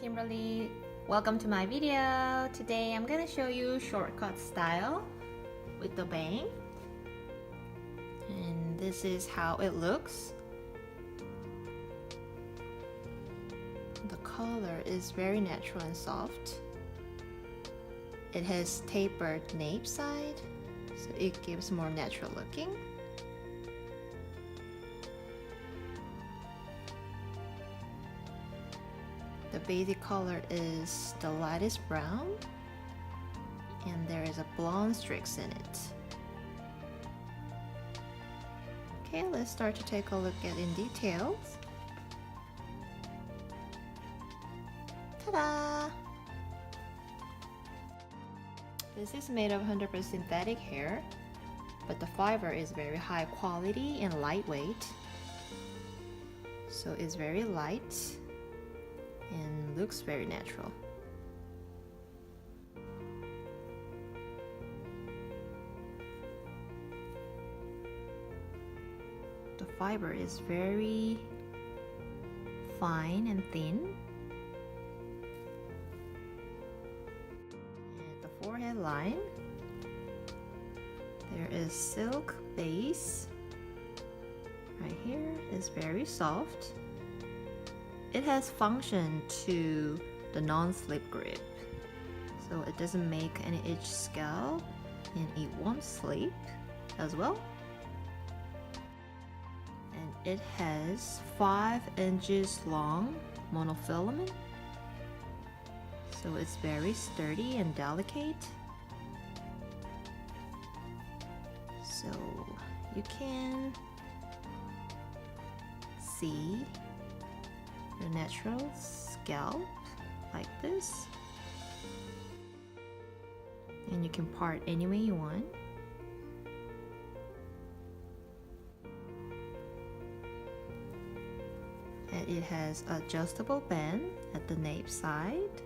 Kimberly. Welcome to my video. Today I'm gonna show you shortcut style with the bang. And this is how it looks. The color is very natural and soft. It has tapered nape side, so it gives more natural looking. The basic color is the lightest brown, and there is a blonde streaks in it. Okay, let's start to take a look at in details. Ta-da! This is made of 100% synthetic hair, but the fiber is very high quality and lightweight. So it's very light and looks very natural. The fiber is very fine and thin. At the forehead line, there is silk base. Right here is very soft. It has function to the non-slip grip, so it doesn't make any itch scalp and it won't slip as well. And it has 5 inches long monofilament, so it's very sturdy and delicate. So you can see your natural scalp like this, and you can part any way you want. And it has adjustable band at the nape side.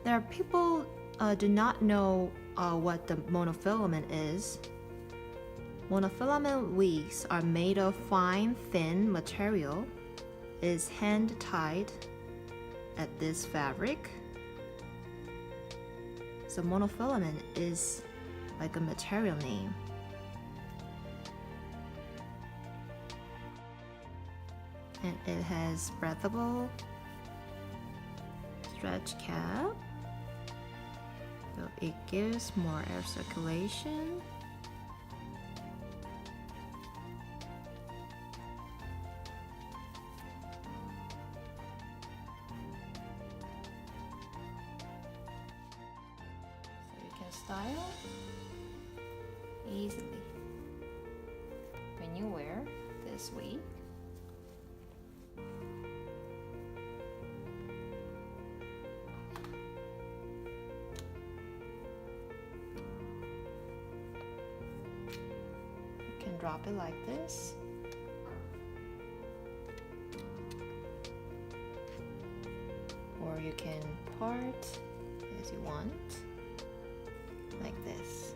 There are people do not know what the monofilament is. Monofilament wigs are made of fine, thin material. Is hand tied at this fabric. So monofilament is like a material name. And it has breathable stretch cap, so it gives more air circulation. Style easily when you wear this wig. You can drop it like this, or you can part as you want, like this.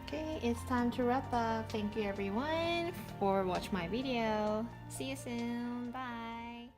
Okay, it's time to wrap up. Thank you everyone for watching my video. See you soon. Bye.